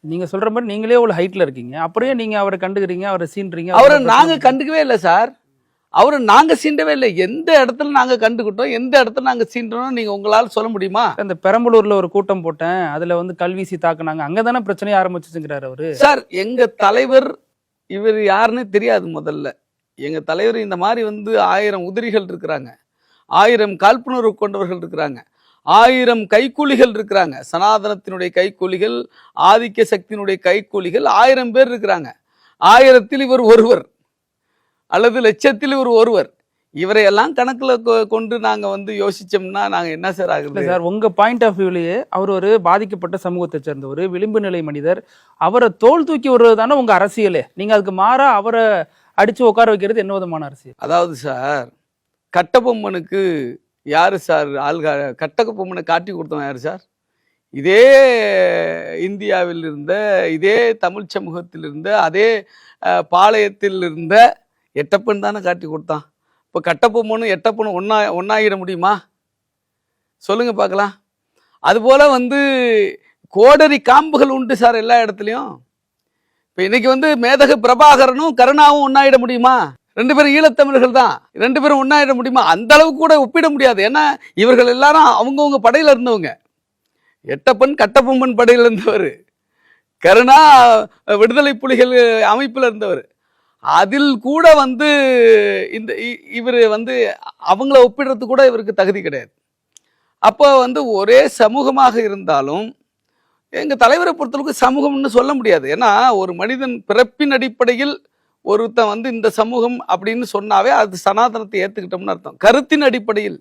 நீங்க சொல்ற மாதிரி நீங்களே ஒரு ஹைட்ல இருக்கீங்க, அப்படியே நீங்க அவரை கண்டுக்கிறீங்க, அவரை சீன்றீங்க. அவரை நாங்க கண்டுக்கவே இல்லை சார். அவரை நாங்க சீண்டவே இல்லை. எந்த இடத்துல நாங்க கண்டுக்கிட்டோம், எந்த இடத்துல நாங்க சீன்றோம் நீங்க உங்களால சொல்ல முடியுமா? இந்த பெரம்பலூர்ல ஒரு கூட்டம் போட்டேன், அதுல வந்து கல்வீசி தாக்குனாங்க, அங்கதானே பிரச்சனையை ஆரம்பிச்சுங்கிறாரு அவரு. சார் எங்க தலைவர் இவர் யாருன்னு தெரியாது. முதல்ல எங்க தலைவர் இந்த மாதிரி வந்து 1000 உதிரிகள் இருக்கிறாங்க, 1000 காழ்ப்புணர்வு கொண்டவர்கள் இருக்கிறாங்க, 1000 கைக்கூலிகள் இருக்கிறாங்க. சனாதனத்தினுடைய கைக்கூலிகள், ஆதிக்க சக்தியினுடைய கைக்கூலிகள் 1000 பேர் இருக்கிறாங்க. 1000ல் இவர் ஒருவர் அல்லது லட்சத்தில் இவர் ஒருவர். இவரை எல்லாம் கணக்குல கொண்டு நாங்க வந்து யோசிச்சோம்னா நாங்க என்ன சார் ஆகுது? சார் உங்க பாயிண்ட் ஆஃப் வியூலயே அவர் ஒரு பாதிக்கப்பட்ட சமூகத்தை சேர்ந்த ஒரு விளிம்பு நிலை மனிதர், அவரை தோல் தூக்கி விடுறது தானே உங்க அரசியலே. நீங்க அதுக்கு மாறா அவரை அடிச்சு உட்கார வைக்கிறது என்ன விதமான அரசியல்? அதாவது சார், கட்டபொம்மனுக்கு யாரு சார் கட்டபொம்மனை காட்டி கொடுத்தவன் யாரு சார்? இதே இந்தியாவில் இருந்த, இதே தமிழ் சமூகத்தில் இருந்த, அதே பாளையத்தில் இருந்த எட்டப்பன் தானே காட்டி கொடுத்தான். இப்போ கட்டபொம்மனும் எட்டப்பனும் ஒன்னாகிட முடியுமா? சொல்லுங்க பார்க்கலாம். அதுபோல வந்து கோடரி காம்புகள் உண்டு சார் எல்லா இடத்துலையும். இப்போ இன்னைக்கு வந்து மேதகு பிரபாகரனும் கருணாவும் ஒன்னாயிட முடியுமா? 2 பேரும் ஈழத்தமிழர்கள் தான், 2 பேரும் ஒன்னாயிட முடியுமா? அந்த அளவுக்கு கூட ஒப்பிட முடியாது. ஏன்னா இவர்கள் எல்லாரும் அவங்கவுங்க படையில இருந்தவங்க. எட்டப்பன் கட்டபொம்மன் படையில இருந்தவர், கருணா விடுதலை புலிகள் அமைப்பில் இருந்தவர். அதில் கூட வந்து இந்த இவர் வந்து அவங்கள ஒப்பிடுறது கூட இவருக்கு தகுதி கிடையாது. அப்போ வந்து ஒரே சமூகமாக இருந்தாலும் எங்க தலைவரை பொறுத்தளவுக்கு சமூகம்னு சொல்ல முடியாது. ஏன்னா ஒரு மனிதன் பிறப்பின் அடிப்படையில் ஒருத்தன் வந்து இந்த சமூகம் அப்படின்னு சொன்னாவே அது சனாதனத்தை ஏத்துக்கிட்டோம்னு அர்த்தம். கருத்தின் அடிப்படையில்